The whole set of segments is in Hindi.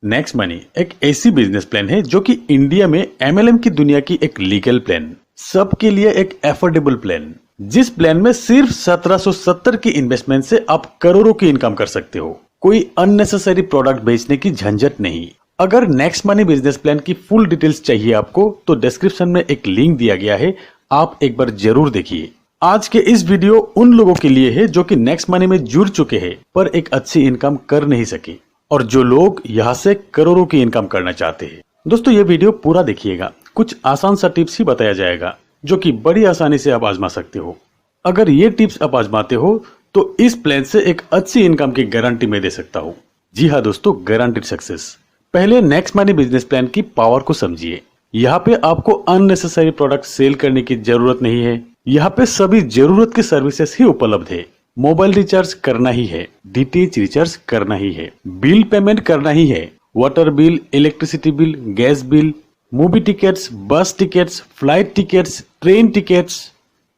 नेक्स्ट मनी एक ऐसी बिजनेस प्लान है जो कि इंडिया में एमएलएम की दुनिया की एक लीगल प्लान, सबके लिए एक एफोर्डेबल प्लान, जिस प्लान में सिर्फ 1770 की इन्वेस्टमेंट से आप करोड़ों की इनकम कर सकते हो। कोई अननेसेसरी प्रोडक्ट बेचने की झंझट नहीं। अगर नेक्स्ट मनी बिजनेस प्लान की फुल डिटेल्स चाहिए आपको तो डिस्क्रिप्शन में एक लिंक दिया गया है, आप एक बार जरूर देखिए। आज के इस वीडियो उन लोगों के लिए है जो कि नेक्स्ट मनी में जुड़ चुके हैं पर एक अच्छी इनकम कर नहीं सके, और जो लोग यहाँ से करोड़ों की इनकम करना चाहते हैं। दोस्तों ये वीडियो पूरा देखिएगा, कुछ आसान सा टिप्स ही बताया जाएगा जो कि बड़ी आसानी से आप आजमा सकते हो। अगर ये टिप्स आप आजमाते हो तो इस प्लान से एक अच्छी इनकम की गारंटी मैं दे सकता हूँ। जी हाँ दोस्तों, गारंटीड सक्सेस। पहले नेक्स्ट मनी बिजनेस प्लान की पावर को समझिए। यहाँ पे आपको अननेसेसरी प्रोडक्ट सेल करने की जरूरत नहीं है। यहाँ पे सभी जरूरत की सर्विसेज ही उपलब्ध है। मोबाइल रिचार्ज करना ही है, डीटीएच रिचार्ज करना ही है, बिल पेमेंट करना ही है, water bill, electricity bill, gas bill, movie tickets, bus tickets, flight tickets, train tickets,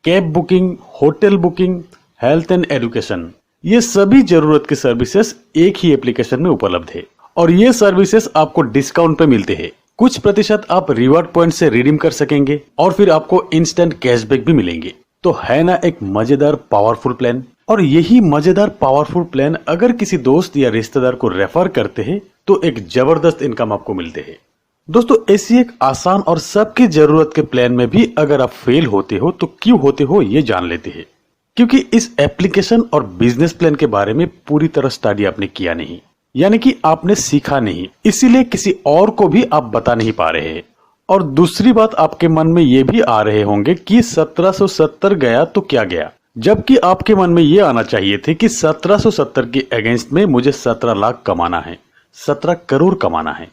cab booking, hotel booking, health and education, ये सभी जरूरत की सर्विसेज एक ही एप्लीकेशन में उपलब्ध है। और ये सर्विसेज आपको डिस्काउंट पे मिलते हैं। कुछ प्रतिशत आप रिवॉर्ड पॉइंट से रिडीम कर सकेंगे और फिर आपको इंस्टेंट कैशबैक भी मिलेंगे। तो है ना एक मजेदार पावरफुल प्लान। और यही मजेदार पावरफुल प्लान अगर किसी दोस्त या रिश्तेदार को रेफर करते हैं तो एक जबरदस्त इनकम आपको मिलते हैं। दोस्तों ऐसी एक आसान और सबकी जरूरत के प्लान में भी अगर आप फेल होते हो तो क्यों होते हो ये जान लेते हैं। क्योंकि इस एप्लीकेशन और बिजनेस प्लान के बारे में पूरी तरह स्टडी आपने किया नहीं, यानी कि आपने सीखा नहीं, इसीलिए किसी और को भी आप बता नहीं पा रहे हैं। और दूसरी बात, आपके मन में ये भी आ रहे होंगे कि 1770 गया तो क्या गया, जबकि आपके मन में ये आना चाहिए थे कि 1770 के अगेंस्ट में मुझे 17 लाख कमाना है, 17 करोड़ कमाना है।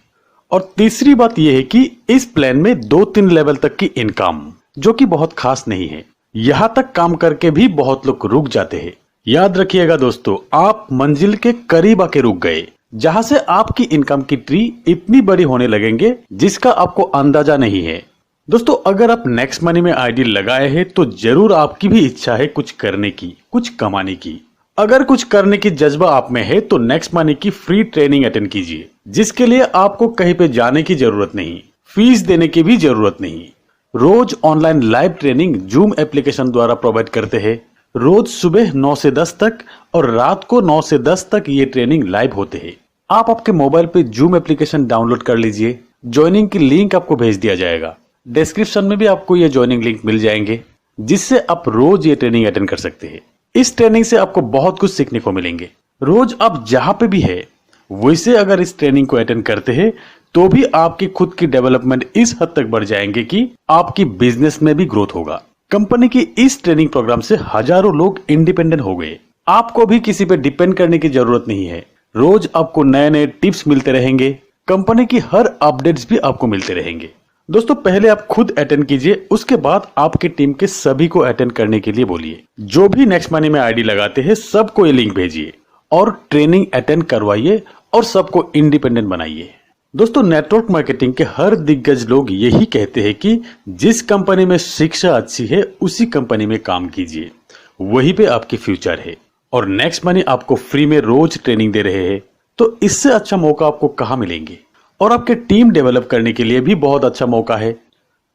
और तीसरी बात यह है कि इस प्लान में 2-3 लेवल तक की इनकम, जो कि बहुत खास नहीं है। यहां तक काम करके भी बहुत लोग रुक जाते हैं। याद रखिएगा दोस्तों, आप मंजिल के करीब आके रुक गए, जहां से आपकी इनकम की ट्री इतनी बड़ी होने लगेंगे जिसका आपको अंदाजा नहीं है। दोस्तों अगर आप नेक्स्ट मनी में आईडी लगाए हैं तो जरूर आपकी भी इच्छा है कुछ करने की, कुछ कमाने की। अगर कुछ करने की जज्बा आप में है तो नेक्स्ट मनी की फ्री ट्रेनिंग अटेंड कीजिए, जिसके लिए आपको कहीं पे जाने की जरूरत नहीं, फीस देने की भी जरूरत नहीं। रोज online live training Zoom application द्वारा प्रोवाइड करते हैं। रोज सुबह 9 से 10 तक और रात को 9 से 10 तक ये ट्रेनिंग लाइव होते हैं। आप आपके मोबाइल पे जूम एप्लीकेशन डाउनलोड कर लीजिए। ज्वाइनिंग की लिंक आपको भेज दिया जाएगा। डिस्क्रिप्शन में भी आपको ये ज्वाइनिंग लिंक मिल जाएंगे, जिससे आप रोज ये ट्रेनिंग अटेंड कर सकते हैं। इस ट्रेनिंग से आपको बहुत कुछ सीखने को मिलेंगे। रोज आप जहां पे भी है वैसे अगर इस ट्रेनिंग को अटेंड करते हैं तो भी आपकी खुद की डेवलपमेंट इस हद तक बढ़ जाएंगे कि आपकी बिजनेस में भी ग्रोथ होगा। कंपनी की इस ट्रेनिंग प्रोग्राम से हजारों लोग इंडिपेंडेंट हो गए। आपको भी किसी पे डिपेंड करने की जरूरत नहीं है। रोज आपको नए नए टिप्स मिलते रहेंगे। कंपनी की हर अपडेट्स भी आपको मिलते रहेंगे। दोस्तों पहले आप खुद अटेंड कीजिए, उसके बाद आपकी टीम के सभी को अटेंड करने के लिए बोलिए। जो भी नेक्स्ट मनी में आईडी लगाते हैं सबको ये लिंक भेजिए और ट्रेनिंग अटेंड करवाइए और सबको इंडिपेंडेंट बनाइए। दोस्तों नेटवर्क मार्केटिंग के हर दिग्गज लोग यही कहते हैं कि जिस कंपनी में शिक्षा अच्छी है उसी कंपनी में काम कीजिए, वहीं पे आपकी फ्यूचर है। और नेक्स्ट मनी आपको फ्री में रोज ट्रेनिंग दे रहे हैं, तो इससे अच्छा मौका आपको कहां मिलेंगे। और आपके टीम डेवलप करने के लिए भी बहुत अच्छा मौका है।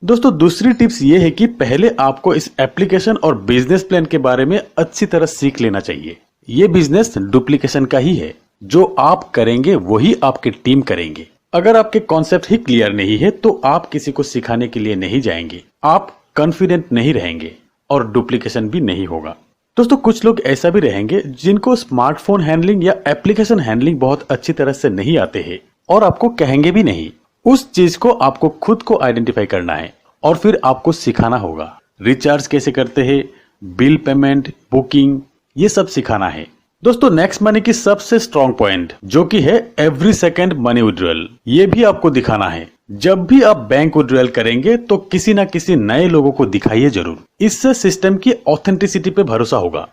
दोस्तों दूसरी टिप्स ये है कि पहले आपको इस एप्लीकेशन और बिजनेस प्लान के बारे में अच्छी तरह सीख लेना चाहिए। ये बिजनेस डुप्लीकेशन का ही है, जो आप करेंगे वही आपकी टीम करेंगे। अगर आपके कॉन्सेप्ट ही क्लियर नहीं है तो आप किसी को सिखाने के लिए नहीं जाएंगे, आप कॉन्फिडेंट नहीं रहेंगे और डुप्लीकेशन भी नहीं होगा। दोस्तों कुछ लोग ऐसा भी रहेंगे जिनको स्मार्टफोन हैंडलिंग या एप्लीकेशन हैंडलिंग बहुत अच्छी तरह से नहीं आते हैं और आपको कहेंगे भी नहीं। उस चीज को आपको खुद को आइडेंटिफाई करना है और फिर आपको सिखाना होगा। रिचार्ज कैसे करते हैं, बिल पेमेंट, बुकिंग, ये सब सिखाना है। दोस्तों नेक्स्ट मनी की सबसे स्ट्रॉन्ग पॉइंट जो कि है एवरी सेकंड मनी विड्रॉल, ये भी आपको दिखाना है। जब भी आप बैंक विड्रॉल करेंगे तो किसी ना किसी नए लोगों को दिखाइए जरूर, इससे सिस्टम की ऑथेंटिसिटी पे भरोसा होगा।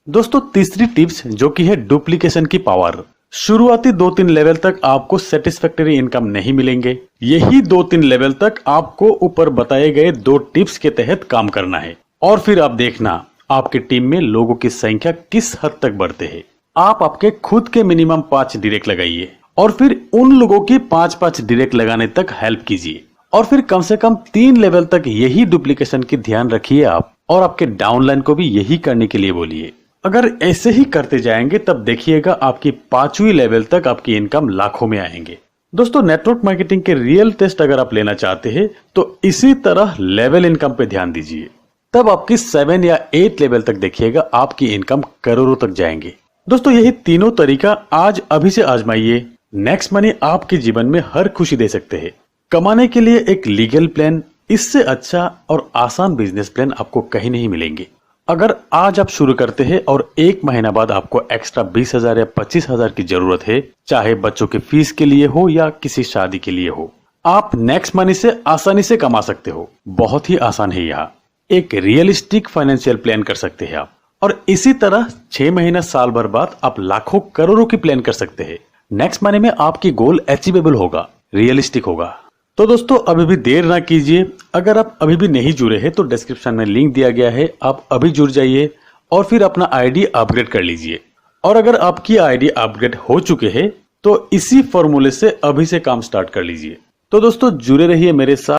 दोस्तों तीसरी टिप्स जो कि है डुप्लीकेशन की पावर। शुरुआती 2-3 लेवल तक आपको सेटिस्फैक्टरी इनकम नहीं मिलेंगे। यही 2-3 लेवल तक आपको ऊपर बताए गए 2 टिप्स के तहत काम करना है और फिर आप देखना आपकी टीम में लोगों की संख्या किस हद तक बढ़ते हैं। आप आपके खुद के मिनिमम 5 डायरेक्ट लगाइए और फिर उन लोगों की 5-5 डायरेक्ट लगाने तक हेल्प कीजिए और फिर कम से कम 3 लेवल तक यही डुप्लीकेशन की ध्यान रखिए आप और आपके डाउनलाइन को भी यही करने के लिए बोलिए। अगर ऐसे ही करते जाएंगे तब देखिएगा आपकी 5वीं लेवल तक आपकी इनकम लाखों में आएंगे। दोस्तों, नेटवर्क मार्केटिंग के रियल टेस्ट अगर आप लेना चाहते हैं तो इसी तरह लेवल इनकम पे ध्यान दीजिए, तब आपकी 7 या 8 लेवल तक देखिएगा आपकी इनकम करोड़ों तक जाएंगे। दोस्तों, यही तीनों तरीका आज अभी से आजमाइए। नेक्स्ट मनी आपके जीवन में हर खुशी दे सकते हैं। कमाने के लिए एक लीगल प्लान, इससे अच्छा और आसान बिजनेस प्लान आपको कहीं नहीं मिलेंगे। अगर आज आप शुरू करते हैं और 1 महीना बाद आपको एक्स्ट्रा 20,000 या 25,000 की जरूरत है, चाहे बच्चों की फीस के लिए हो या किसी शादी के लिए हो, आप नेक्स्ट मनी से आसानी से कमा सकते हो। बहुत ही आसान है। यहाँ एक रियलिस्टिक फाइनेंशियल प्लान कर सकते हैं आप और इसी तरह 6 महीना साल भर बाद आप लाखों करोड़ों की प्लान कर सकते हैं। नेक्स्ट मनी में आपकी गोल अचीवेबल होगा, रियलिस्टिक होगा। तो दोस्तों, अभी भी देर ना कीजिए। अगर आप अभी भी नहीं जुड़े हैं तो डिस्क्रिप्शन में लिंक दिया गया है, आप अभी जुड़ जाइए और फिर अपना आईडी अपग्रेड कर लीजिए। और अगर आपकी आईडी अपग्रेड हो चुके हैं तो इसी फॉर्मूले से अभी से काम स्टार्ट कर लीजिए। तो दोस्तों, जुड़े रहिए मेरे साथ।